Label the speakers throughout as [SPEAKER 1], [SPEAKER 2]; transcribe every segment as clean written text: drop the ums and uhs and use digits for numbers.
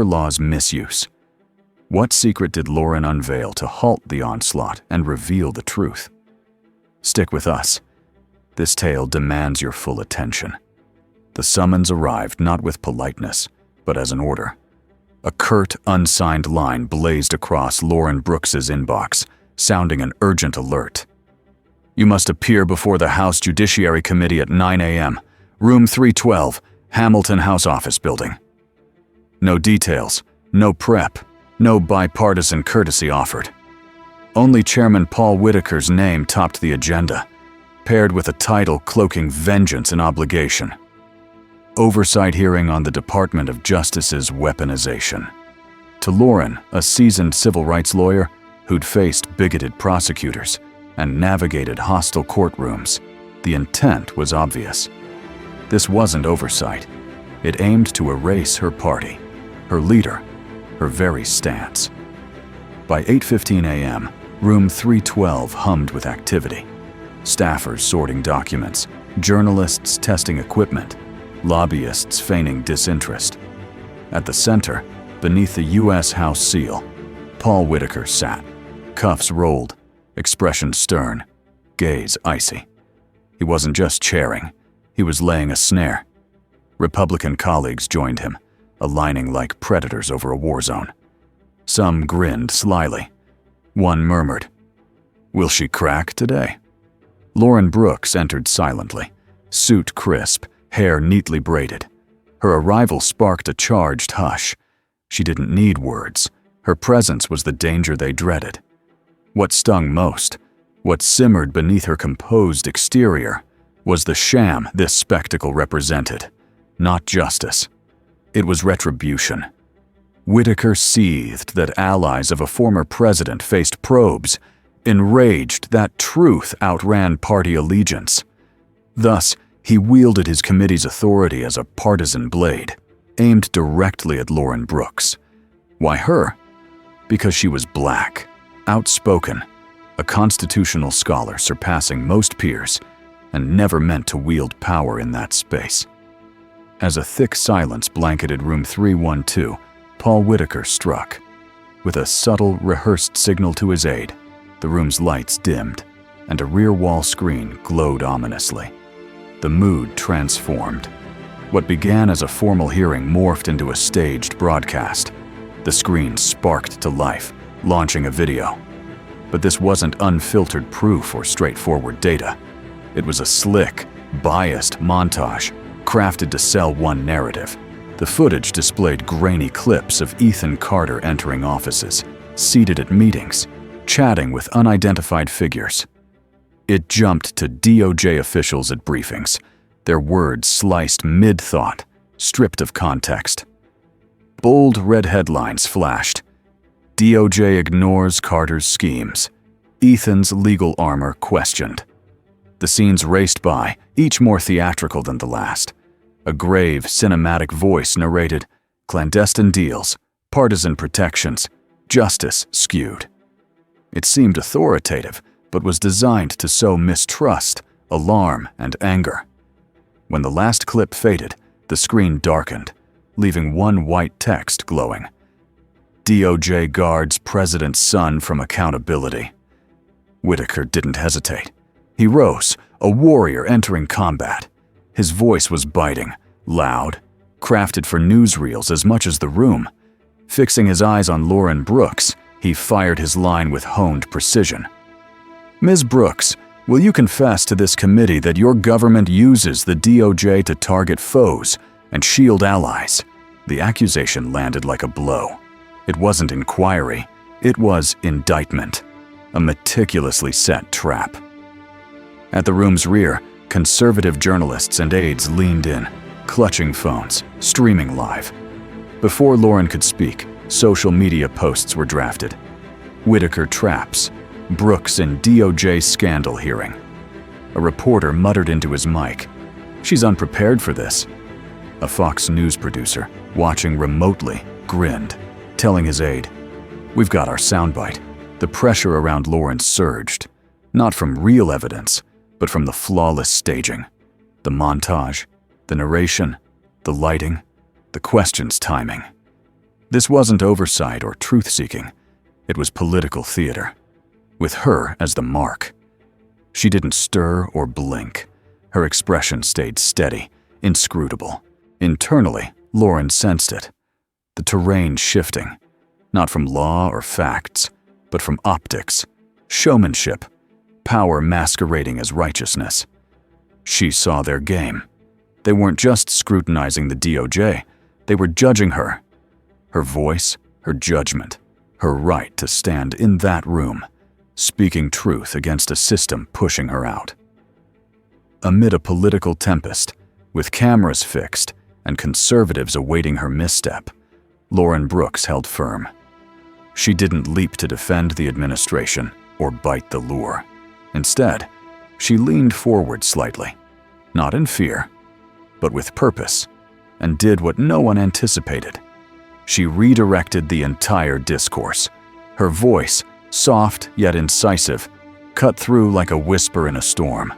[SPEAKER 1] law's misuse. What secret did Lauren unveil to halt the onslaught and reveal the truth? Stick with us. This tale demands your full attention. The summons arrived not with politeness, but as an order. A curt, unsigned line blazed across Lauren Brooks's inbox, sounding an urgent alert. You must appear before the House Judiciary Committee at 9 a.m., room 312, Hamilton House Office Building. No details, no prep, no bipartisan courtesy offered. Only Chairman Paul Whitaker's name topped the agenda, paired with a title cloaking vengeance and obligation. Oversight hearing on the Department of Justice's weaponization. To Lauren, a seasoned civil rights lawyer who'd faced bigoted prosecutors and navigated hostile courtrooms, the intent was obvious. This wasn't oversight. It aimed to erase her party, her leader, her very stance. By 8:15 a.m., room 312 hummed with activity. Staffers sorting documents, journalists testing equipment, lobbyists feigning disinterest. At the center, beneath the U.S. House seal, Paul Whitaker sat, cuffs rolled, expression stern, gaze icy. He wasn't just chairing, he was laying a snare. Republican colleagues joined him, aligning like predators over a war zone. Some grinned slyly. One murmured, "Will she crack today?" Lauren Brooks entered silently, suit crisp, hair neatly braided. Her arrival sparked a charged hush. She didn't need words. Her presence was the danger they dreaded. What stung most, what simmered beneath her composed exterior, was the sham this spectacle represented. Not justice. It was retribution. Whitaker seethed that allies of a former president faced probes, enraged that truth outran party allegiance. Thus, he wielded his committee's authority as a partisan blade, aimed directly at Lauren Brooks. Why her? Because she was black, outspoken, a constitutional scholar surpassing most peers, and never meant to wield power in that space. As a thick silence blanketed room 312, Paul Whitaker struck. With a subtle, rehearsed signal to his aide, the room's lights dimmed, and a rear wall screen glowed ominously. The mood transformed. What began as a formal hearing morphed into a staged broadcast. The screen sparked to life, launching a video. But this wasn't unfiltered proof or straightforward data. It was a slick, biased montage, crafted to sell one narrative. The footage displayed grainy clips of Ethan Carter entering offices, seated at meetings, chatting with unidentified figures. It jumped to DOJ officials at briefings, their words sliced mid-thought, stripped of context. Bold red headlines flashed. DOJ ignores Carter's schemes. Ethan's legal armor questioned. The scenes raced by, each more theatrical than the last. A grave, cinematic voice narrated clandestine deals, partisan protections, justice skewed. It seemed authoritative, but was designed to sow mistrust, alarm, and anger. When the last clip faded, the screen darkened, leaving one white text glowing. DOJ guards President's son from accountability. Whitaker didn't hesitate. He rose, a warrior entering combat. His voice was biting, loud, crafted for newsreels as much as the room. Fixing his eyes on Lauren Brooks, he fired his line with honed precision. Ms. Brooks, will you confess to this committee that your government uses the DOJ to target foes and shield allies? The accusation landed like a blow. It wasn't inquiry, it was indictment, a meticulously set trap. At the room's rear, conservative journalists and aides leaned in, clutching phones, streaming live. Before Lauren could speak, social media posts were drafted. Whitaker traps, Brooks in DOJ scandal hearing. A reporter muttered into his mic, "She's unprepared for this." A Fox News producer, watching remotely, grinned, telling his aide, "We've got our soundbite." The pressure around Lauren surged, not from real evidence, but from the flawless staging. The montage, the narration, the lighting, the questions timing. This wasn't oversight or truth-seeking. It was political theater, with her as the mark. She didn't stir or blink. Her expression stayed steady, inscrutable. Internally, Lauren sensed it. The terrain shifting, not from law or facts, but from optics, showmanship, power masquerading as righteousness. She saw their game. They weren't just scrutinizing the DOJ, they were judging her. Her voice, her judgment, her right to stand in that room, speaking truth against a system pushing her out. Amid a political tempest, with cameras fixed and conservatives awaiting her misstep, Lauren Brooks held firm. She didn't leap to defend the administration or bite the lure. Instead, she leaned forward slightly, not in fear, but with purpose, and did what no one anticipated. She redirected the entire discourse. Her voice, soft yet incisive, cut through like a whisper in a storm.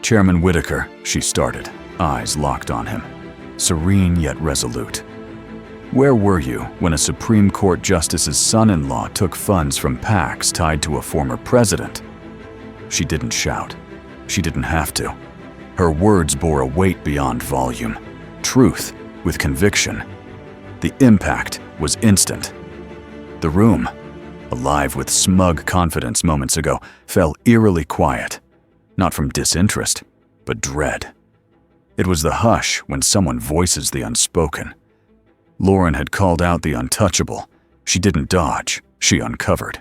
[SPEAKER 1] "Chairman Whitaker," she started, eyes locked on him, serene yet resolute. "Where were you when a Supreme Court justice's son-in-law took funds from PACs tied to a former president?" She didn't shout. She didn't have to. Her words bore a weight beyond volume. Truth with conviction. The impact was instant. The room, alive with smug confidence moments ago, fell eerily quiet. Not from disinterest, but dread. It was the hush when someone voices the unspoken. Lauren had called out the untouchable. She didn't dodge, she uncovered.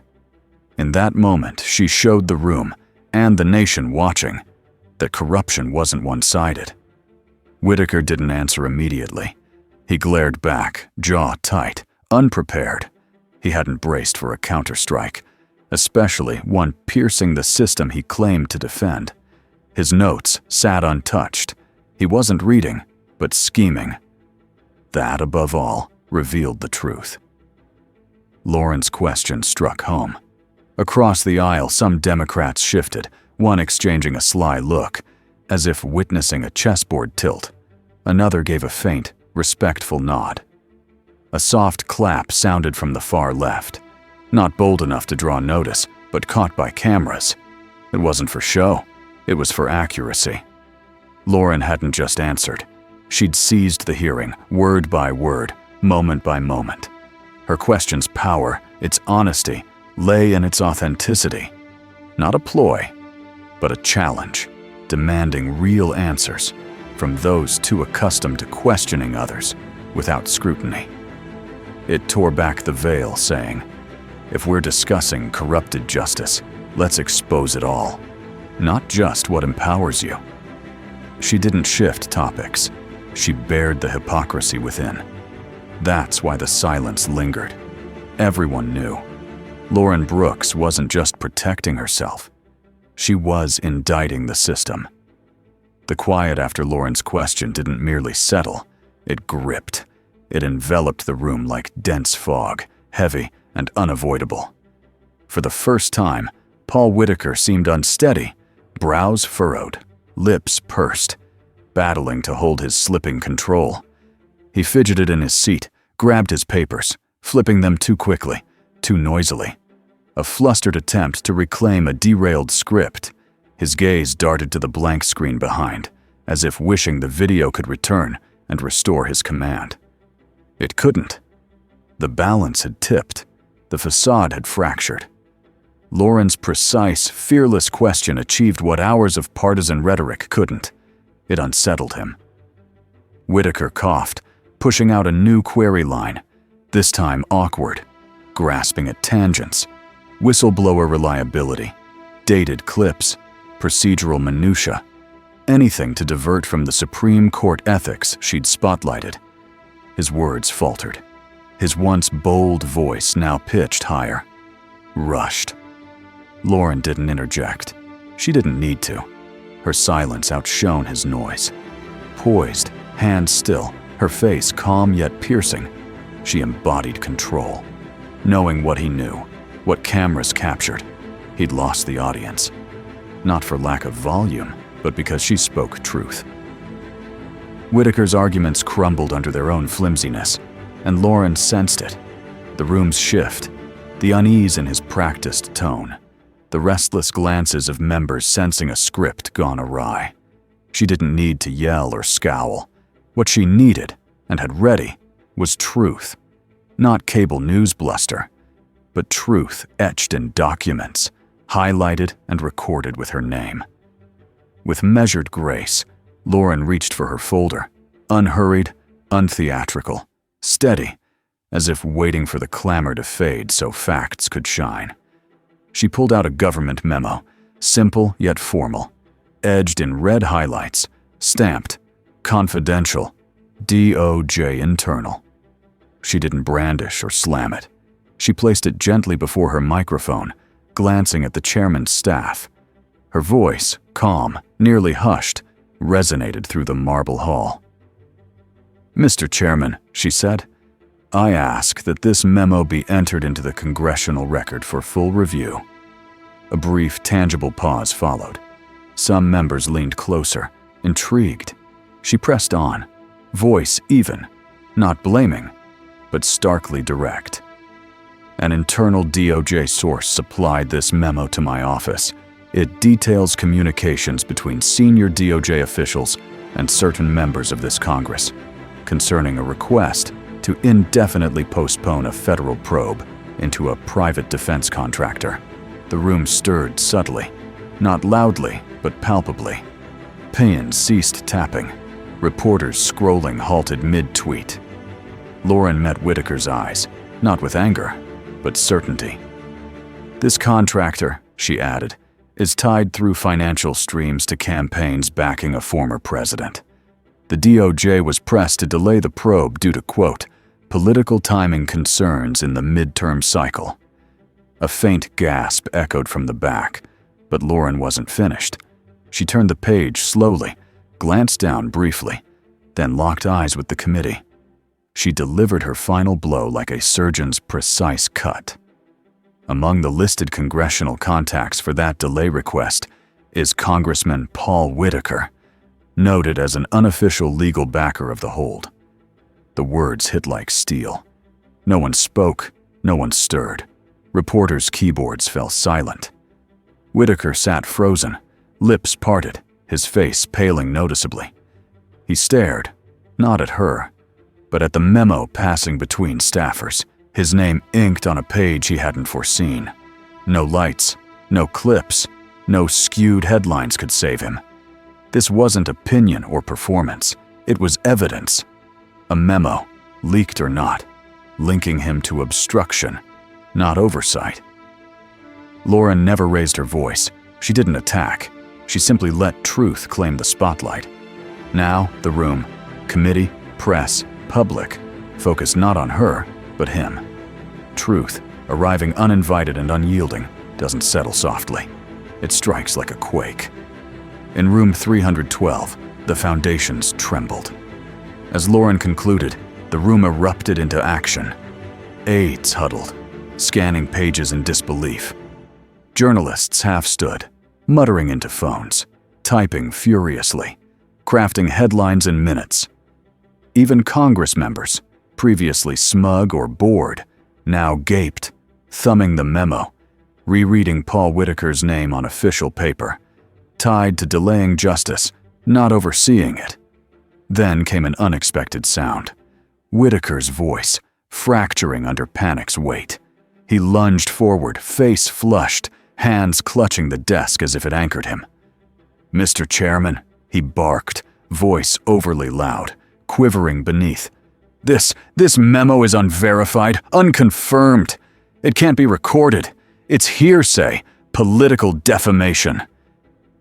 [SPEAKER 1] In that moment, she showed the room, and the nation watching, that corruption wasn't one-sided. Whitaker didn't answer immediately. He glared back, jaw tight, unprepared. He hadn't braced for a counterstrike, especially one piercing the system he claimed to defend. His notes sat untouched. He wasn't reading, but scheming. That, above all, revealed the truth. Lauren's question struck home. Across the aisle, some Democrats shifted, one exchanging a sly look, as if witnessing a chessboard tilt. Another gave a faint, respectful nod. A soft clap sounded from the far left. Not bold enough to draw notice, but caught by cameras. It wasn't for show, it was for accuracy. Lauren hadn't just answered. She'd seized the hearing, word by word, moment by moment. Her question's power, its honesty, lay in its authenticity. Not a ploy, but a challenge, demanding real answers from those too accustomed to questioning others without scrutiny. It tore back the veil, saying, "If we're discussing corrupted justice, let's expose it all, not just what empowers you." She didn't shift topics. She bared the hypocrisy within. That's why the silence lingered. Everyone knew. Lauren Brooks wasn't just protecting herself. She was indicting the system. The quiet after Lauren's question didn't merely settle. It gripped. It enveloped the room like dense fog, heavy and unavoidable. For the first time, Paul Whitaker seemed unsteady, brows furrowed, lips pursed, battling to hold his slipping control. He fidgeted in his seat, grabbed his papers, flipping them too quickly, too noisily. A flustered attempt to reclaim a derailed script. His gaze darted to the blank screen behind, as if wishing the video could return and restore his command. It couldn't. The balance had tipped. The facade had fractured. Lauren's precise, fearless question achieved what hours of partisan rhetoric couldn't. It unsettled him. Whitaker coughed, pushing out a new query line, this time awkward, grasping at tangents, whistleblower reliability, dated clips, procedural minutia, anything to divert from the Supreme Court ethics she'd spotlighted. His words faltered. His once bold voice now pitched higher. Rushed. Lauren didn't interject. She didn't need to. Her silence outshone his noise. Poised, hands still, her face calm yet piercing, she embodied control. Knowing what he knew, what cameras captured, he'd lost the audience. Not for lack of volume, but because she spoke truth. Whitaker's arguments crumbled under their own flimsiness. and Lauren sensed it. The room's shift, the unease in his practiced tone, the restless glances of members sensing a script gone awry. She didn't need to yell or scowl. What she needed, and had ready, was truth. Not cable news bluster, but truth etched in documents, highlighted and recorded with her name. With measured grace, Lauren reached for her folder, unhurried, untheatrical, steady, as if waiting for the clamor to fade so facts could shine. She pulled out a government memo, simple yet formal, edged in red highlights, stamped, confidential, DOJ internal. She didn't brandish or slam it. She placed it gently before her microphone, glancing at the chairman's staff. Her voice, calm, nearly hushed, resonated through the marble hall. "Mr. Chairman," she said, "I ask that this memo be entered into the congressional record for full review." A brief, tangible pause followed. Some members leaned closer, intrigued. She pressed on, voice even, not blaming, but starkly direct. "An internal DOJ source supplied this memo to my office. It details communications between senior DOJ officials and certain members of this Congress concerning a request to indefinitely postpone a federal probe into a private defense contractor." The room stirred subtly, not loudly, but palpably. Pans ceased tapping. Reporters scrolling halted mid-tweet. Lauren met Whitaker's eyes, not with anger, but certainty. "This contractor," she added, "is tied through financial streams to campaigns backing a former president. The DOJ was pressed to delay the probe due to, quote, political timing concerns in the midterm cycle." A faint gasp echoed from the back, but Lauren wasn't finished. She turned the page slowly, glanced down briefly, then locked eyes with the committee. She delivered her final blow like a surgeon's precise cut. Among the listed congressional contacts for that delay request is Congressman Paul Whitaker, noted as an unofficial legal backer of the hold. The words hit like steel. No one spoke, no one stirred. Reporters' keyboards fell silent. Whitaker sat frozen, lips parted, his face paling noticeably. He stared, not at her, but at the memo passing between staffers, his name inked on a page he hadn't foreseen. No lights, no clips, no skewed headlines could save him. This wasn't opinion or performance, it was evidence. A memo, leaked or not, linking him to obstruction, not oversight. Lauren never raised her voice. She didn't attack. She simply let truth claim the spotlight. Now, the room, committee, press, public, focused not on her, but him. Truth, arriving uninvited and unyielding, doesn't settle softly. It strikes like a quake. In room 312, the foundations trembled. As Lauren concluded, the room erupted into action. Aides huddled, scanning pages in disbelief. Journalists half stood, muttering into phones, typing furiously, crafting headlines in minutes. Even Congress members, previously smug or bored, now gaped, thumbing the memo, rereading Paul Whitaker's name on official paper, tied to delaying justice, not overseeing it. Then came an unexpected sound. Whitaker's voice, fracturing under panic's weight. He lunged forward, face flushed, hands clutching the desk as if it anchored him. "Mr. Chairman," he barked, voice overly loud, quivering beneath. This memo is unverified, unconfirmed. It can't be recorded. It's hearsay, political defamation."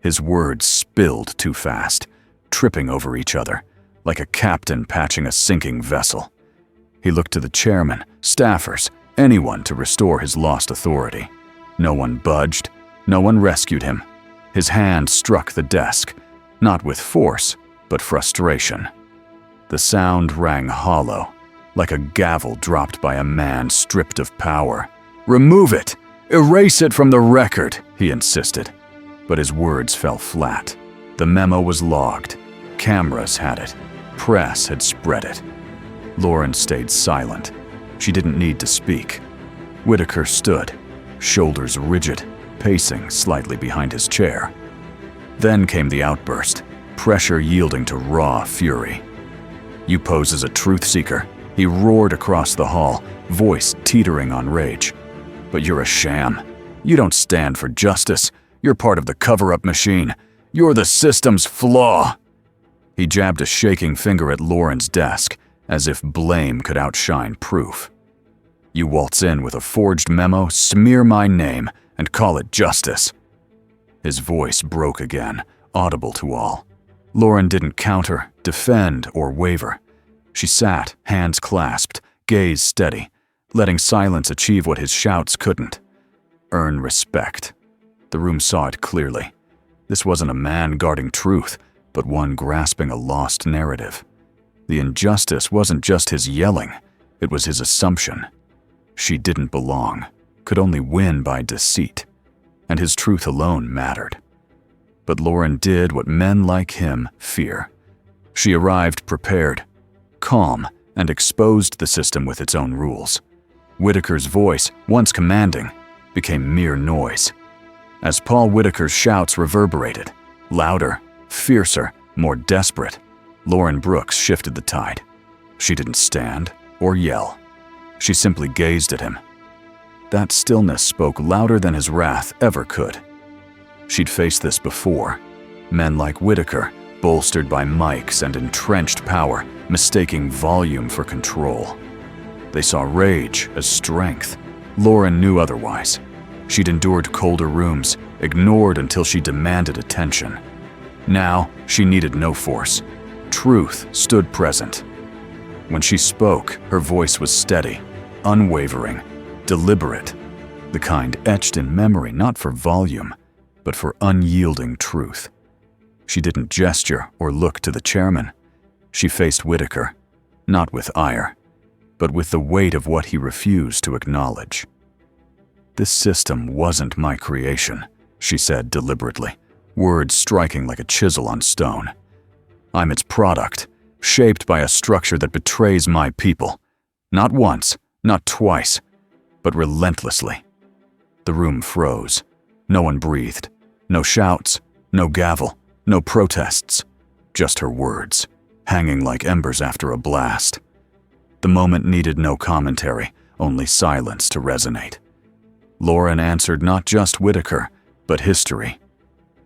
[SPEAKER 1] His words spilled too fast, tripping over each other, like a captain patching a sinking vessel. He looked to the chairman, staffers, anyone to restore his lost authority. No one budged, no one rescued him. His hand struck the desk, not with force, but frustration. The sound rang hollow, like a gavel dropped by a man stripped of power. "Remove it! Erase it from the record," he insisted. But his words fell flat. The memo was logged. Cameras had it. Press had spread it. Lauren stayed silent. She didn't need to speak. Whitaker stood, shoulders rigid, pacing slightly behind his chair. Then came the outburst, pressure yielding to raw fury. "You pose as a truth seeker," he roared across the hall, voice teetering on rage. "But you're a sham. You don't stand for justice. You're part of the cover-up machine. You're the system's flaw." He jabbed a shaking finger at Lauren's desk, as if blame could outshine proof. "You waltz in with a forged memo, smear my name, and call it justice." His voice broke again, audible to all. Lauren didn't counter, defend, or waver. She sat, hands clasped, gaze steady, letting silence achieve what his shouts couldn't. Earn respect. The room saw it clearly. This wasn't a man guarding truth, but one grasping a lost narrative. The injustice wasn't just his yelling, it was his assumption. She didn't belong, could only win by deceit, and his truth alone mattered. But Lauren did what men like him fear. She arrived prepared, calm, and exposed the system with its own rules. Whitaker's voice, once commanding, became mere noise. As Paul Whitaker's shouts reverberated, louder, fiercer, more desperate, Lauren Brooks shifted the tide. She didn't stand or yell. She simply gazed at him. That stillness spoke louder than his wrath ever could. She'd faced this before. Men like Whitaker, bolstered by mics and entrenched power, mistaking volume for control. They saw rage as strength. Lauren knew otherwise. She'd endured colder rooms, ignored until she demanded attention. Now, she needed no force. Truth stood present. When she spoke, her voice was steady, unwavering, deliberate, the kind etched in memory not for volume, but for unyielding truth. She didn't gesture or look to the chairman. She faced Whitaker, not with ire, but with the weight of what he refused to acknowledge. "This system wasn't my creation," she said deliberately, words striking like a chisel on stone. "I'm its product, shaped by a structure that betrays my people. Not once, not twice, but relentlessly." The room froze. No one breathed. No shouts, no gavel, no protests. Just her words, hanging like embers after a blast. The moment needed no commentary, only silence to resonate. Lauren answered not just Whitaker, but history.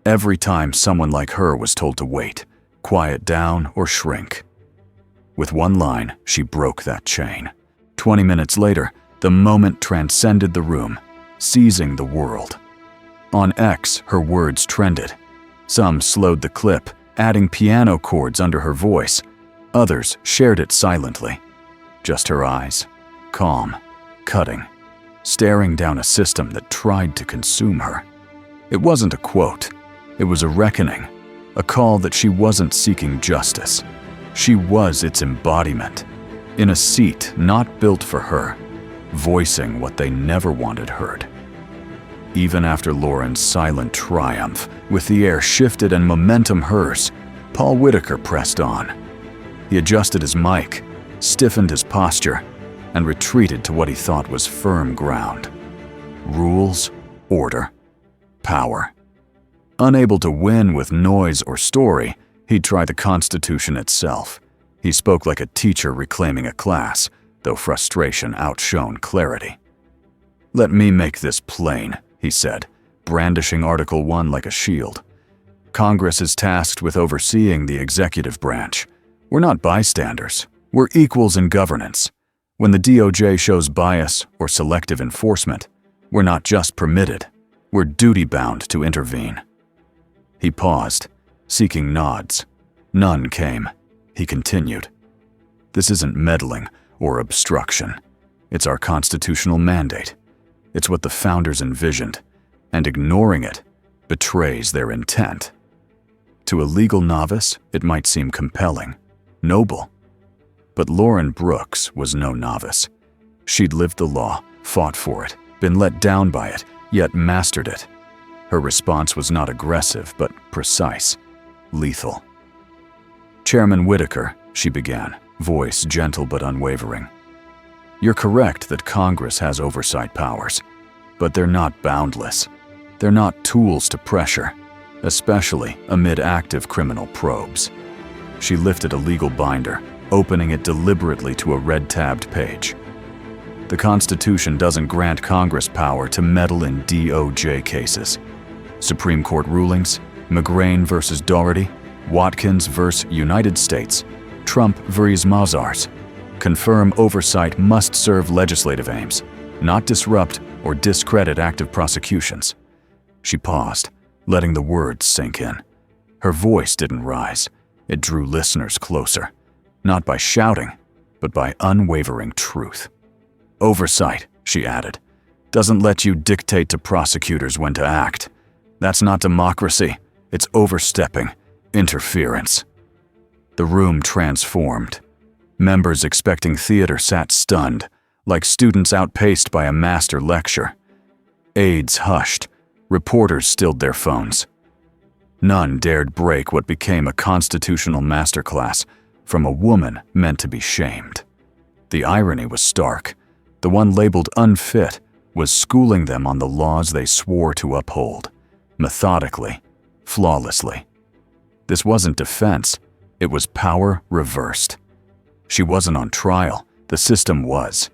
[SPEAKER 1] Every time someone like her was told to wait, quiet down, or shrink. With one line, she broke that chain. 20 minutes later, the moment transcended the room, seizing the world. On X, her words trended. Some slowed the clip, adding piano chords under her voice. Others shared it silently. Just her eyes, calm, cutting, staring down a system that tried to consume her. It wasn't a quote. It was a reckoning, a call that she wasn't seeking justice. She was its embodiment, in a seat not built for her, voicing what they never wanted heard. Even after Lauren's silent triumph, with the air shifted and momentum hers, Paul Whitaker pressed on. He adjusted his mic, stiffened his posture, and retreated to what he thought was firm ground. Rules, order, power. Unable to win with noise or story, he'd try the Constitution itself. He spoke like a teacher reclaiming a class, though frustration outshone clarity. "Let me make this plain," he said, brandishing Article 1 like a shield. "Congress is tasked with overseeing the executive branch. We're not bystanders. We're equals in governance. When the DOJ shows bias or selective enforcement, we're not just permitted, we're duty-bound to intervene." He paused, seeking nods. None came. He continued. "This isn't meddling or obstruction. It's our constitutional mandate. It's what the founders envisioned, and ignoring it betrays their intent. To a legal novice, it might seem compelling, noble. But Lauren Brooks was no novice. She'd lived the law, fought for it, been let down by it, yet mastered it. Her response was not aggressive, but precise, lethal. "Chairman Whitaker," she began, voice gentle but unwavering. You're correct that Congress has oversight powers, but they're not boundless. They're not tools to pressure, especially amid active criminal probes. She lifted a legal binder, opening it deliberately to a red-tabbed page. The Constitution doesn't grant Congress power to meddle in DOJ cases. Supreme Court rulings, McGrain versus Doherty, Watkins versus United States, Trump versus Mazars, confirm oversight must serve legislative aims, not disrupt or discredit active prosecutions. She paused, letting the words sink in. Her voice didn't rise. It drew listeners closer, not by shouting, but by unwavering truth. Oversight, she added, doesn't let you dictate to prosecutors when to act. That's not democracy. It's overstepping, interference. The room transformed. Members expecting theater sat stunned, like students outpaced by a master lecture. Aides hushed. Reporters stilled their phones. None dared break what became a constitutional masterclass from a woman meant to be shamed. The irony was stark. The one labeled unfit was schooling them on the laws they swore to uphold, methodically, flawlessly. This wasn't defense, it was power reversed. She wasn't on trial, the system was.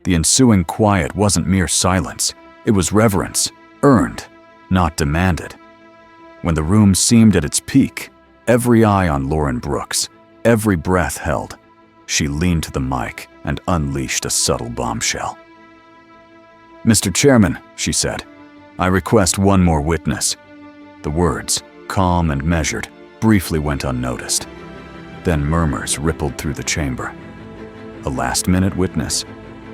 [SPEAKER 1] The ensuing quiet wasn't mere silence, it was reverence, earned, not demanded. When the room seemed at its peak, every eye on Lauren Brooks, every breath held, she leaned to the mic and unleashed a subtle bombshell. "Mr. Chairman," she said, "I request one more witness." The words, calm and measured, briefly went unnoticed. Then murmurs rippled through the chamber. A last-minute witness.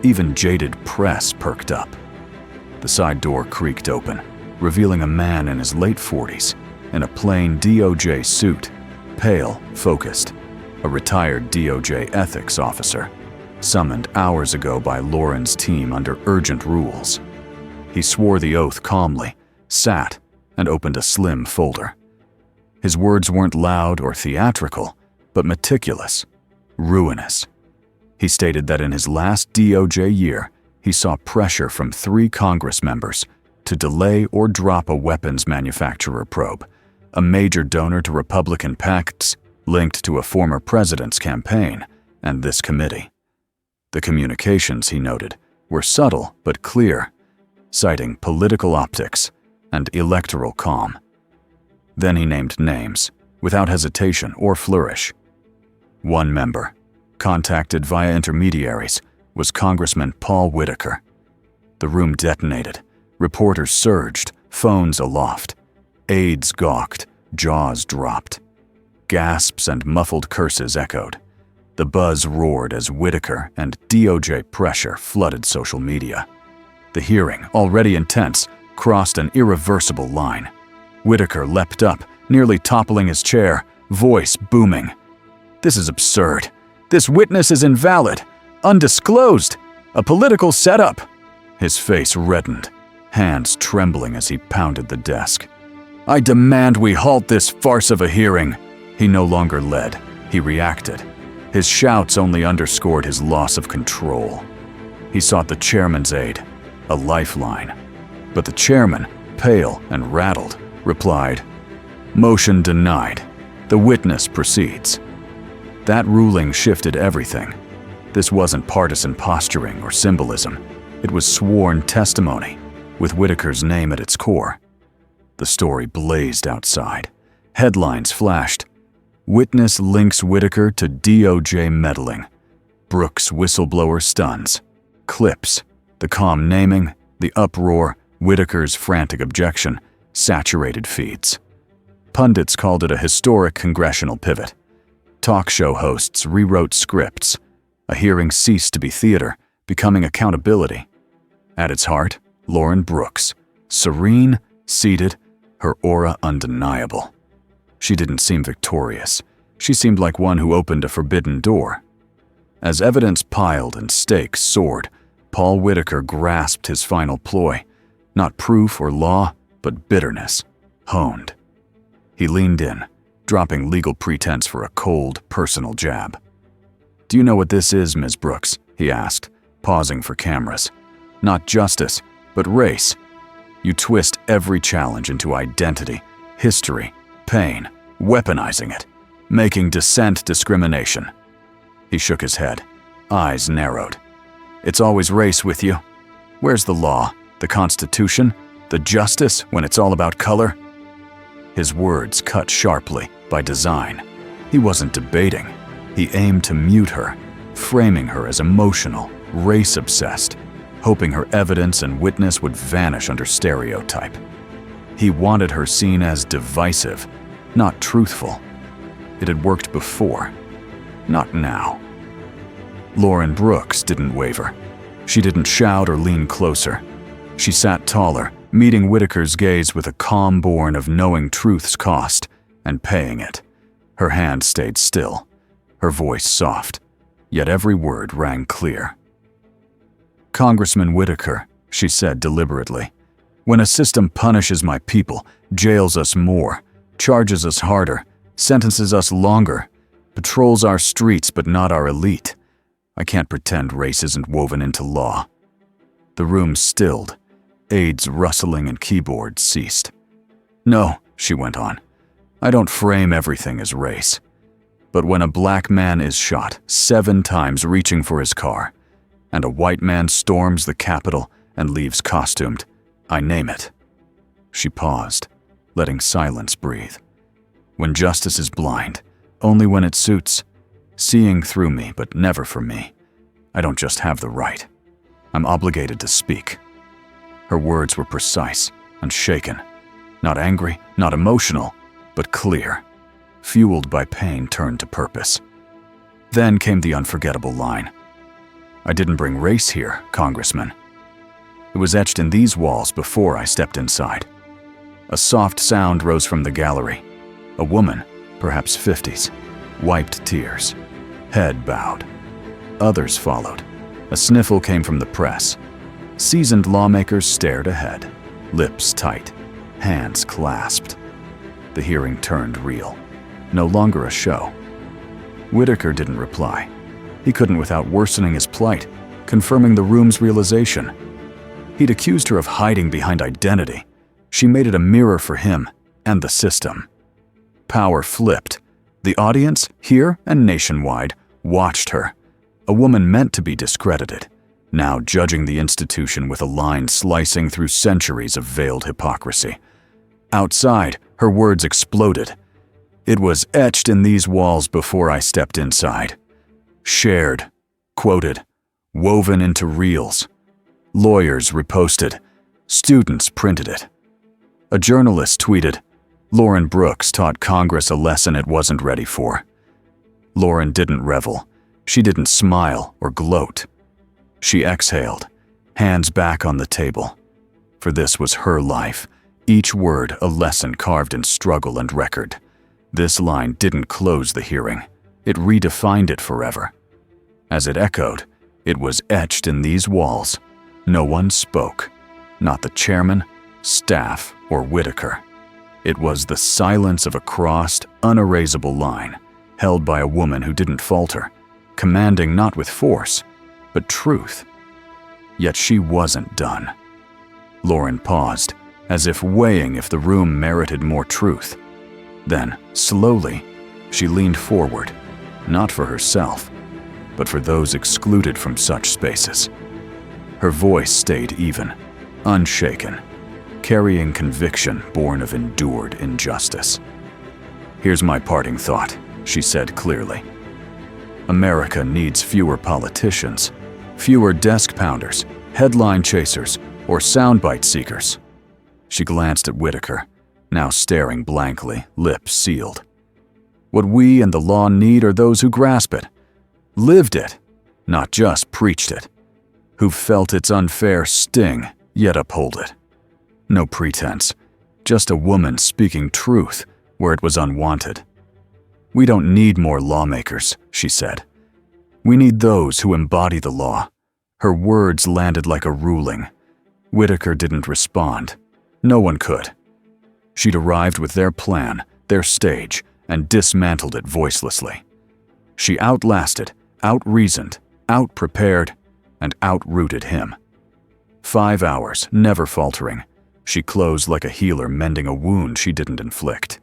[SPEAKER 1] Even jaded press perked up. The side door creaked open, revealing a man in his late 40s, in a plain DOJ suit, pale, focused, a retired DOJ ethics officer, summoned hours ago by Lauren's team under urgent rules. He swore the oath calmly, sat, and opened a slim folder. His words weren't loud or theatrical, but meticulous, ruinous. He stated that in his last DOJ year, he saw pressure from 3 Congress members to delay or drop a weapons manufacturer probe, a major donor to Republican PACs linked to a former president's campaign and this committee. The communications, he noted, were subtle but clear, citing political optics and electoral calm. Then he named names, without hesitation or flourish. One member, contacted via intermediaries, was Congressman Paul Whitaker. The room detonated. Reporters surged, phones aloft. Aides gawked, jaws dropped. Gasps and muffled curses echoed. The buzz roared as Whitaker and DOJ pressure flooded social media. The hearing, already intense, crossed an irreversible line. Whitaker leapt up, nearly toppling his chair, voice booming. "This is absurd. This witness is invalid, undisclosed, a political setup." His face reddened, hands trembling as he pounded the desk. "I demand we halt this farce of a hearing." He no longer led, he reacted. His shouts only underscored his loss of control. He sought the chairman's aid, a lifeline. But the chairman, pale and rattled, replied, "Motion denied. The witness proceeds." That ruling shifted everything. This wasn't partisan posturing or symbolism. It was sworn testimony, with Whitaker's name at its core. The story blazed outside. Headlines flashed. Witness links Whitaker to DOJ meddling. Brooks whistleblower stuns. Clips. The calm naming, the uproar, Whitaker's frantic objection, saturated feeds. Pundits called it a historic congressional pivot. Talk show hosts rewrote scripts. A hearing ceased to be theater, becoming accountability. At its heart, Lauren Brooks, serene, seated, her aura undeniable. She didn't seem victorious. She seemed like one who opened a forbidden door. As evidence piled and stakes soared, Paul Whitaker grasped his final ploy, not proof or law, but bitterness, honed. He leaned in, dropping legal pretense for a cold, personal jab. "Do you know what this is, Ms. Brooks?" he asked, pausing for cameras. "Not justice, but race. You twist every challenge into identity, history, pain, weaponizing it, making dissent discrimination." He shook his head, eyes narrowed. "It's always race with you. Where's the law, the Constitution, the justice when it's all about color?" His words cut sharply, by design. He wasn't debating. He aimed to mute her, framing her as emotional, race-obsessed, hoping her evidence and witness would vanish under stereotype. He wanted her seen as divisive, not truthful. It had worked before, not now. Lauren Brooks didn't waver. She didn't shout or lean closer. She sat taller, meeting Whitaker's gaze with a calm born of knowing truth's cost and paying it. Her hand stayed still, her voice soft, yet every word rang clear. "Congressman Whitaker," she said deliberately, "when a system punishes my people, jails us more, charges us harder, sentences us longer, patrols our streets but not our elite, I can't pretend race isn't woven into law." The room stilled. Aides rustling and keyboards ceased. "No," she went on, "I don't frame everything as race. But when a black man is shot 7 times reaching for his car, and a white man storms the Capitol and leaves costumed, I name it." She paused, letting silence breathe. "When justice is blind, only when it suits, seeing through me but never for me, I don't just have the right. I'm obligated to speak." Her words were precise, unshaken. Not angry, not emotional, but clear, fueled by pain turned to purpose. Then came the unforgettable line. "I didn't bring race here, Congressman." It was etched in these walls before I stepped inside. A soft sound rose from the gallery. A woman, perhaps 50s, wiped tears, head bowed. Others followed. A sniffle came from the press. Seasoned lawmakers stared ahead, lips tight, hands clasped. The hearing turned real, no longer a show. Whitaker didn't reply. He couldn't without worsening his plight, confirming the room's realization. He'd accused her of hiding behind identity. She made it a mirror for him and the system. Power flipped. The audience, here and nationwide, watched her. A woman meant to be discredited, now judging the institution with a line slicing through centuries of veiled hypocrisy. Outside, her words exploded. "It was etched in these walls before I stepped inside. Shared, quoted, woven into reels. Lawyers reposted. Students printed it. A journalist tweeted, 'Lauren Brooks taught Congress a lesson it wasn't ready for.' Lauren didn't revel. She didn't smile or gloat. She exhaled, hands back on the table. For this was her life, each word a lesson carved in struggle and record. This line didn't close the hearing. It redefined it forever. As it echoed, it was etched in these walls. No one spoke. Not the chairman, staff, or Whitaker. It was the silence of a crossed, unerasable line, held by a woman who didn't falter, commanding not with force, but truth. Yet she wasn't done. Lauren paused, as if weighing if the room merited more truth. Then, slowly, she leaned forward, not for herself, but for those excluded from such spaces. Her voice stayed even, unshaken, carrying conviction born of endured injustice. "Here's my parting thought," she said clearly. "America needs fewer politicians, fewer desk pounders, headline chasers, or soundbite seekers." She glanced at Whitaker, now staring blankly, lips sealed. "What we and the law need are those who grasp it, lived it, not just preached it, who felt its unfair sting, yet uphold it. No pretense, just a woman speaking truth where it was unwanted. We don't need more lawmakers," she said. "We need those who embody the law." Her words landed like a ruling. Whitaker didn't respond. No one could. She'd arrived with their plan, their stage, and dismantled it voicelessly. She outlasted, out-reasoned, out-prepared, and out-rooted him. 5 hours, never faltering. She closed like a healer mending a wound she didn't inflict.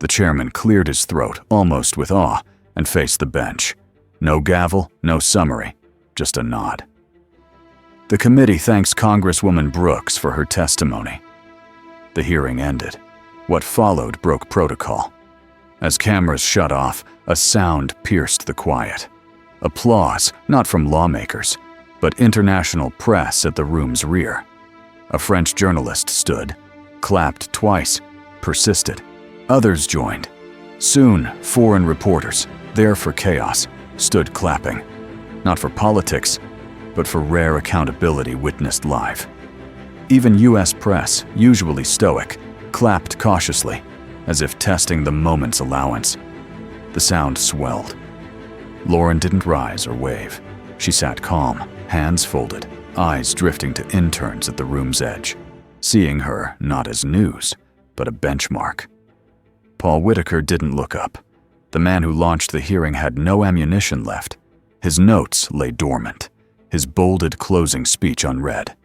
[SPEAKER 1] The chairman cleared his throat, almost with awe, and faced the bench. No gavel, no summary, just a nod. The committee thanks Congresswoman Brooks for her testimony. The hearing ended. What followed broke protocol. As cameras shut off, a sound pierced the quiet. Applause, not from lawmakers, but international press at the room's rear. A French journalist stood, clapped twice, persisted. Others joined. Soon, foreign reporters, there for chaos, stood clapping. Not for politics, but for rare accountability witnessed live. Even U.S. press, usually stoic, clapped cautiously, as if testing the moment's allowance. The sound swelled. Lauren didn't rise or wave. She sat calm, hands folded, eyes drifting to interns at the room's edge, seeing her not as news, but a benchmark. Paul Whitaker didn't look up. The man who launched the hearing had no ammunition left. His notes lay dormant, his bolded closing speech unread.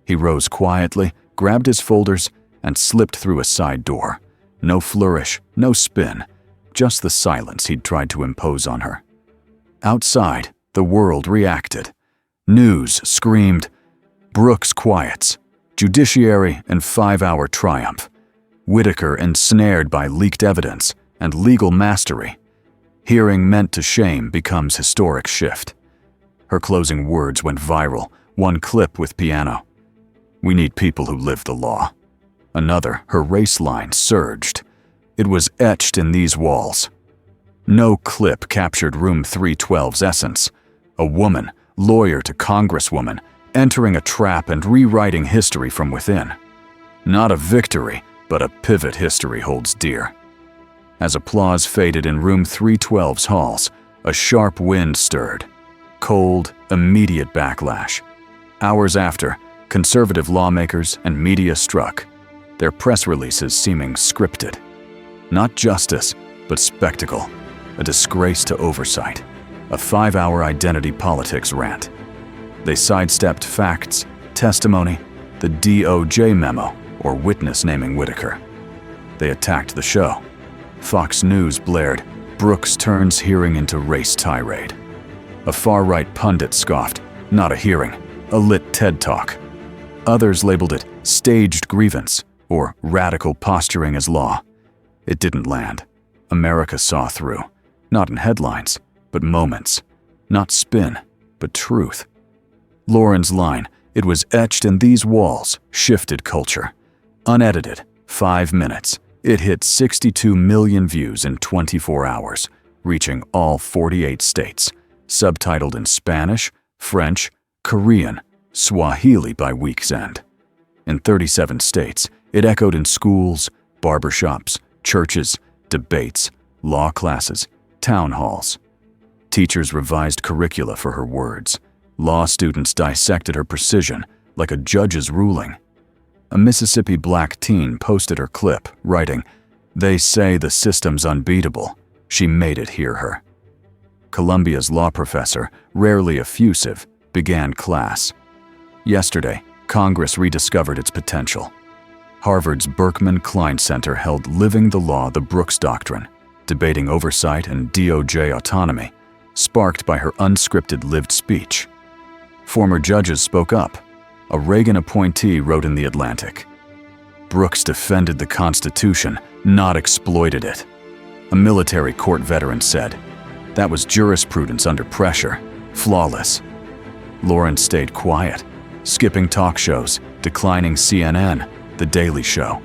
[SPEAKER 1] He rose quietly, grabbed his folders, and slipped through a side door. No flourish, no spin, just the silence he'd tried to impose on her. Outside, the world reacted. News screamed, Brooks quiets, judiciary and 5-hour triumph. Whitaker ensnared by leaked evidence and legal mastery. Hearing meant to shame becomes historic shift. Her closing words went viral, one clip with piano. We need people who live the law. Another, her race line, surged. It was etched in these walls. No clip captured Room 312's essence. A woman, lawyer to Congresswoman, entering a trap and rewriting history from within. Not a victory, but a pivot history holds dear. As applause faded in Room 312's halls, a sharp wind stirred. Cold, immediate backlash. Hours after, conservative lawmakers and media struck, their press releases seeming scripted. Not justice, but spectacle, a disgrace to oversight, a 5-hour identity politics rant. They sidestepped facts, testimony, the DOJ memo, or witness naming Whitaker. They attacked the show. Fox News blared, Brooks turns hearing into race tirade. A far-right pundit scoffed, not a hearing, a lit TED Talk. Others labeled it staged grievance or radical posturing as law. It didn't land. America saw through, not in headlines, but moments. Not spin, but truth. Lauren's line, it was etched in these walls, shifted culture. Unedited, 5 minutes. It hit 62 million views in 24 hours, reaching all 48 states, subtitled in Spanish, French, Korean, Swahili by week's end. In 37 states, it echoed in schools, barbershops, churches, debates, law classes, town halls. Teachers revised curricula for her words. Law students dissected her precision like a judge's ruling. A Mississippi black teen posted her clip, writing, "They say the system's unbeatable. She made it hear her." Columbia's law professor, rarely effusive, began class. Yesterday, Congress rediscovered its potential. Harvard's Berkman Klein Center held Living the Law, the Brooks Doctrine, debating oversight and DOJ autonomy, sparked by her unscripted lived speech. Former judges spoke up. A Reagan appointee wrote in The Atlantic, "Brooks defended the Constitution, not exploited it." A military court veteran said, "That was jurisprudence under pressure, flawless." Lauren stayed quiet, skipping talk shows, declining CNN, The Daily Show.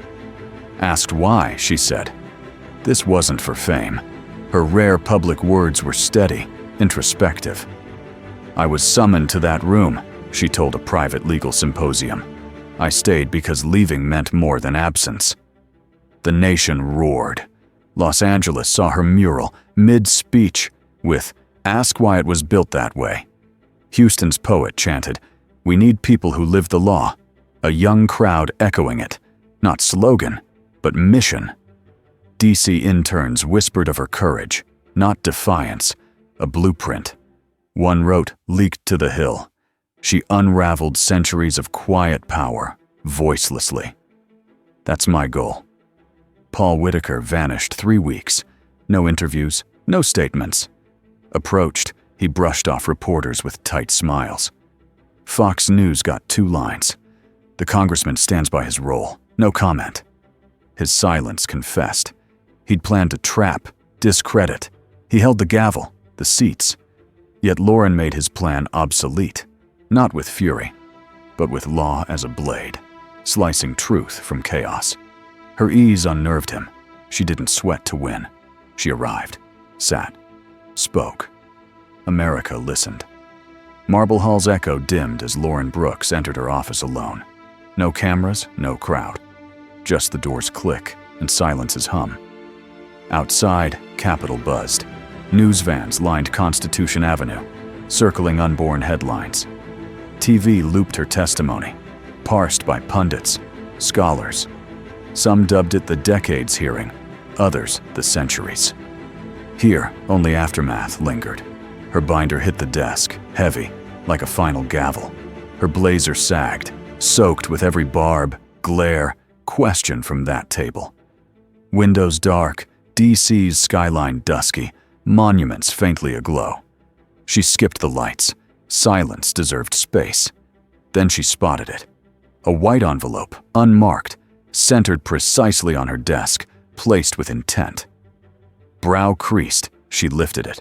[SPEAKER 1] Asked why, she said, "This wasn't for fame." Her rare public words were steady, introspective. "I was summoned to that room," she told a private legal symposium. "I stayed because leaving meant more than absence." The nation roared. Los Angeles saw her mural, mid-speech, with, "Ask why it was built that way." Houston's poet chanted, "We need people who live the law," a young crowd echoing it, not slogan, but mission. DC interns whispered of her courage, not defiance, a blueprint, One wrote, leaked to the Hill. She unraveled centuries of quiet power, voicelessly. That's my goal. Paul Whitaker vanished 3 weeks. No interviews, no statements. Approached, he brushed off reporters with tight smiles. Fox News got 2 lines. The congressman stands by his role. No comment. His silence confessed. He'd planned to trap, discredit. He held the gavel, the seats. Yet Lauren made his plan obsolete. Not with fury, but with law as a blade, slicing truth from chaos. Her ease unnerved him. She didn't sweat to win. She arrived, sat, spoke. America listened. Marble Hall's echo dimmed as Lauren Brooks entered her office alone. No cameras, no crowd. Just the door's click and silence's hum. Outside, Capitol buzzed. News vans lined Constitution Avenue, circling unborn headlines. TV looped her testimony, parsed by pundits, scholars. Some dubbed it the decades hearing, others the centuries. Here, only aftermath lingered. Her binder hit the desk, heavy, like a final gavel. Her blazer sagged, soaked with every barb, glare, question from that table. Windows dark, DC's skyline dusky, monuments faintly aglow. She skipped the lights. Silence deserved space. Then she spotted it. A white envelope, unmarked, centered precisely on her desk, placed with intent. Brow creased, she lifted it.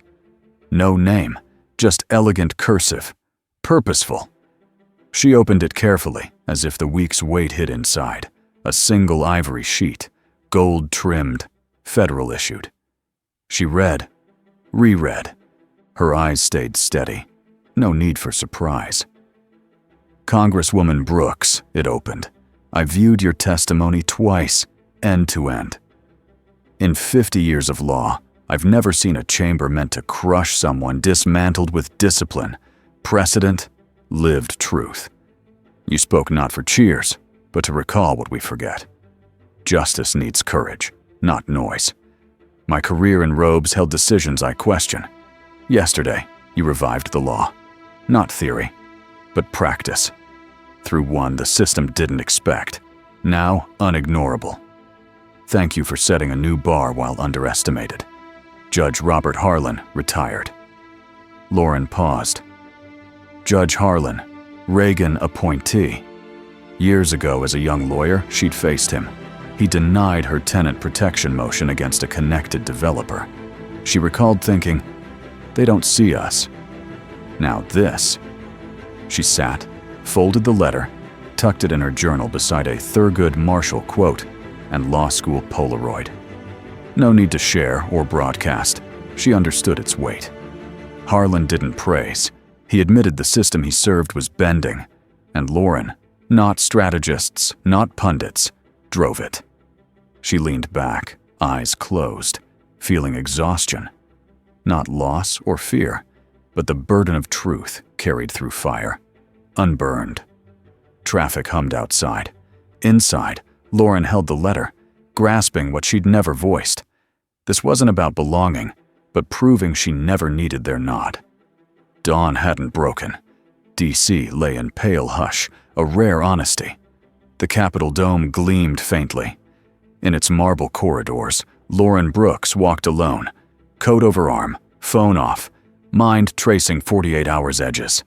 [SPEAKER 1] No name, just elegant cursive. Purposeful. She opened it carefully, as if the week's weight hid inside. A single ivory sheet, gold-trimmed, federal-issued. She read, reread. Her eyes stayed steady. No need for surprise. Congresswoman Brooks, it opened. I viewed your testimony twice, end to end. In 50 years of law, I've never seen a chamber meant to crush someone dismantled with discipline, precedent, lived truth. You spoke not for cheers, but to recall what we forget. Justice needs courage, not noise. My career in robes held decisions I question. Yesterday, you revived the law. Not theory, but practice. Through one the system didn't expect, now unignorable. Thank you for setting a new bar while underestimated. Judge Robert Harlan, retired. Lauren paused. Judge Harlan, Reagan appointee. Years ago, as a young lawyer, she'd faced him. He denied her tenant protection motion against a connected developer. She recalled thinking, they don't see us. Now this. She sat, folded the letter, tucked it in her journal beside a Thurgood Marshall quote and law school Polaroid. No need to share or broadcast. She understood its weight. Harlan didn't praise. He admitted the system he served was bending, and Lauren, not strategists, not pundits, drove it. She leaned back, eyes closed, feeling exhaustion. Not loss or fear, but the burden of truth carried through fire, unburned. Traffic hummed outside. Inside, Lauren held the letter, grasping what she'd never voiced. This wasn't about belonging, but proving she never needed their nod. Dawn hadn't broken. D.C. lay in pale hush, a rare honesty. The Capitol dome gleamed faintly. In its marble corridors, Lauren Brooks walked alone, coat over arm, phone off, mind tracing 48 hours edges.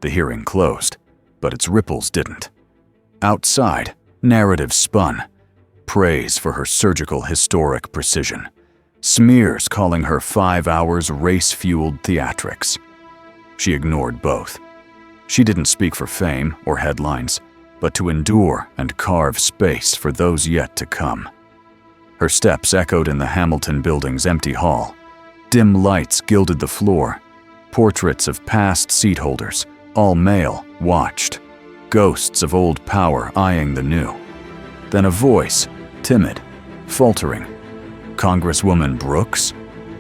[SPEAKER 1] The hearing closed, but its ripples didn't. Outside, narrative spun. Praise for her surgical historic precision. Smears calling her 5 hours race-fueled theatrics. She ignored both. She didn't speak for fame or headlines, but to endure and carve space for those yet to come. Her steps echoed in the Hamilton Building's empty hall. Dim lights gilded the floor. Portraits of past seat holders, all male, watched. Ghosts of old power eyeing the new. Then a voice, timid, faltering. Congresswoman Brooks?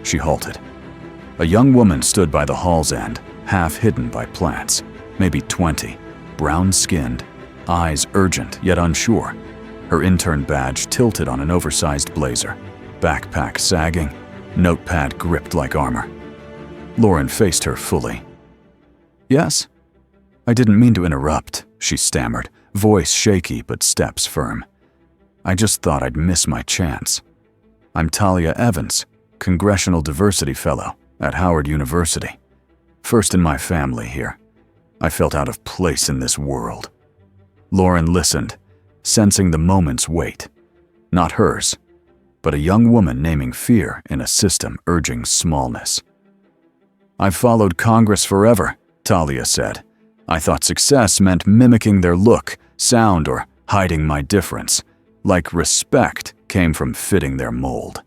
[SPEAKER 1] She halted. A young woman stood by the hall's end, half hidden by plants, maybe 20, brown-skinned, eyes urgent yet unsure. Her intern badge tilted on an oversized blazer, backpack sagging, notepad gripped like armor. Lauren faced her fully, Yes? I didn't mean to interrupt, she stammered, voice shaky but steps firm. I just thought I'd miss my chance. I'm Talia Evans, Congressional Diversity Fellow at Howard University. First in my family here. I felt out of place in this world. Lauren listened, sensing the moment's weight. Not hers, but a young woman naming fear in a system urging smallness. I've followed Congress forever, Talia said. I thought success meant mimicking their look, sound, or hiding my difference, like respect came from fitting their mold.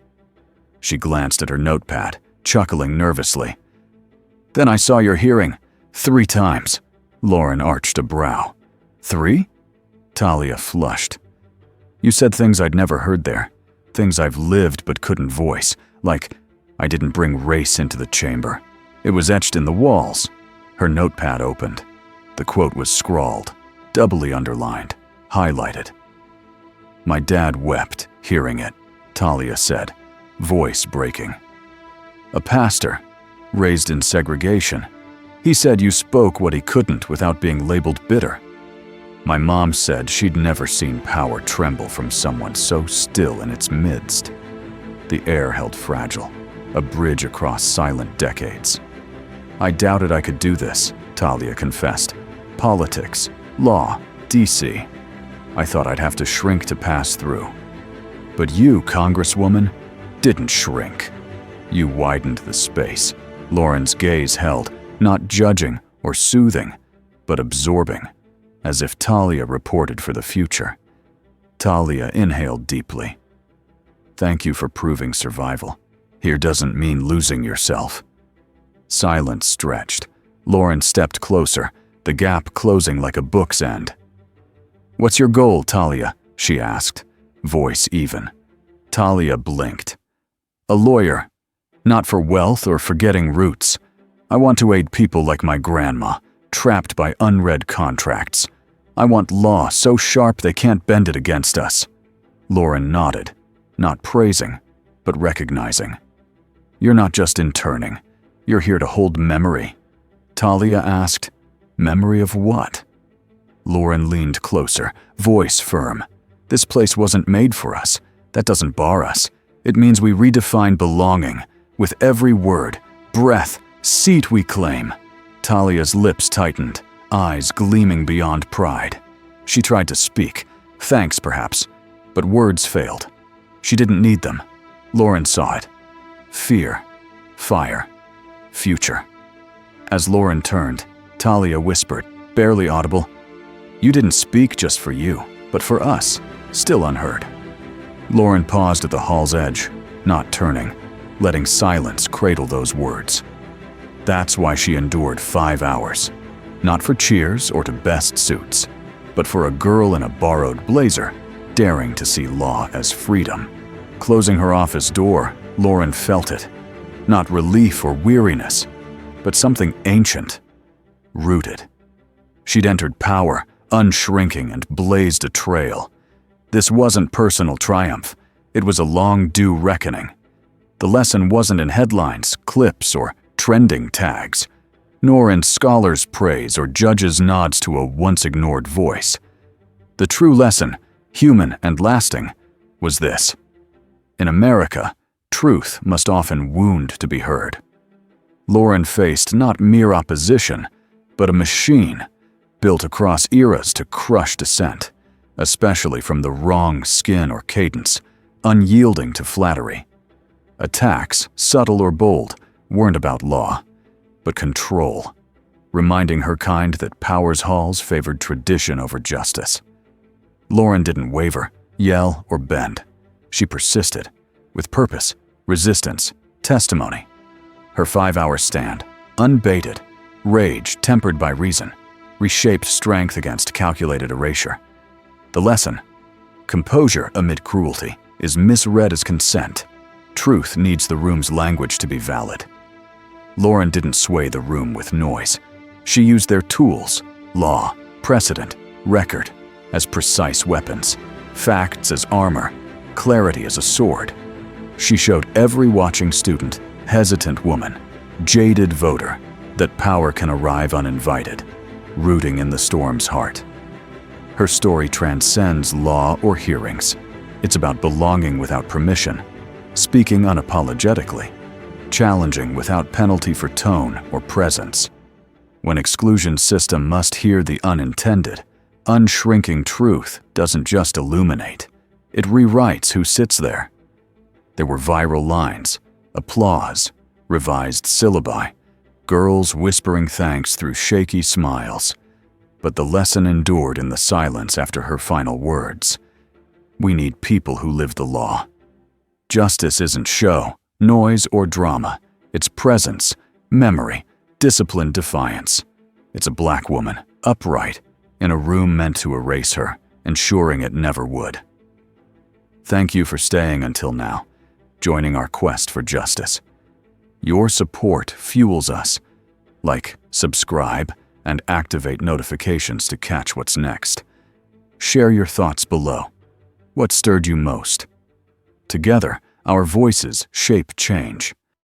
[SPEAKER 1] She glanced at her notepad, chuckling nervously. Then I saw your hearing 3 times. Lauren arched a brow. 3? Talia flushed. You said things I'd never heard there, things I've lived but couldn't voice, like I didn't bring race into the chamber. It was etched in the walls. Her notepad opened. The quote was scrawled, doubly underlined, highlighted. My dad wept, hearing it, Talia said, voice breaking. A pastor, raised in segregation. He said you spoke what he couldn't without being labeled bitter. My mom said she'd never seen power tremble from someone so still in its midst. The air held fragile, a bridge across silent decades. I doubted I could do this, Talia confessed. Politics, law, DC. I thought I'd have to shrink to pass through. But you, Congresswoman, didn't shrink. You widened the space. Lauren's gaze held, not judging or soothing, but absorbing, as if Talia reported for the future. Talia inhaled deeply. Thank you for proving survival. Here doesn't mean losing yourself. Silence stretched. Lauren stepped closer, the gap closing like a book's end. What's your goal, Talia? She asked, voice even. Talia blinked. A lawyer. Not for wealth or forgetting roots. I want to aid people like my grandma, trapped by unread contracts. I want law so sharp they can't bend it against us. Lauren nodded, not praising, but recognizing. You're not just interning. You're here to hold memory. Talia asked, memory of what? Lauren leaned closer, voice firm. This place wasn't made for us. That doesn't bar us. It means we redefine belonging. With every word, breath, seat we claim. Talia's lips tightened, eyes gleaming beyond pride. She tried to speak, thanks perhaps, but words failed. She didn't need them. Lauren saw it. Fear, fire, future. As Lauren turned, Talia whispered, barely audible, You didn't speak just for you, but for us, still unheard. Lauren paused at the hall's edge, not turning, letting silence cradle those words. That's why she endured 5 hours. Not for cheers or to best suits, but for a girl in a borrowed blazer, daring to see law as freedom. Closing her office door, Lauren felt it. Not relief or weariness, but something ancient, rooted. She'd entered power, unshrinking, and blazed a trail. This wasn't personal triumph. It was a long-due reckoning. The lesson wasn't in headlines, clips, or trending tags, nor in scholars' praise or judges' nods to a once-ignored voice. The true lesson, human and lasting, was this. In America, truth must often wound to be heard. Lauren faced not mere opposition, but a machine built across eras to crush dissent, especially from the wrong skin or cadence, unyielding to flattery. Attacks, subtle or bold, weren't about law, but control, reminding her kind that power's halls favored tradition over justice. Lauren didn't waver, yell, or bend. She persisted, with purpose, resistance, testimony. Her 5-hour stand, unbaited, rage tempered by reason, reshaped strength against calculated erasure. The lesson, composure amid cruelty, is misread as consent. Truth needs the room's language to be valid. Lauren didn't sway the room with noise. She used their tools, law, precedent, record, as precise weapons, facts as armor, clarity as a sword. She showed every watching student, hesitant woman, jaded voter, that power can arrive uninvited, rooting in the storm's heart. Her story transcends law or hearings. It's about belonging without permission, speaking unapologetically, challenging without penalty for tone or presence. When exclusion system must hear the unintended, unshrinking truth doesn't just illuminate, it rewrites who sits there. There were viral lines, applause, revised syllabi, girls whispering thanks through shaky smiles. But the lesson endured in the silence after her final words. We need people who live the law. Justice isn't show, noise, or drama. It's presence, memory, disciplined defiance. It's a black woman, upright, in a room meant to erase her, ensuring it never would. Thank you for staying until now, joining our quest for justice. Your support fuels us. Like, subscribe, and activate notifications to catch what's next. Share your thoughts below. What stirred you most? Together, our voices shape change.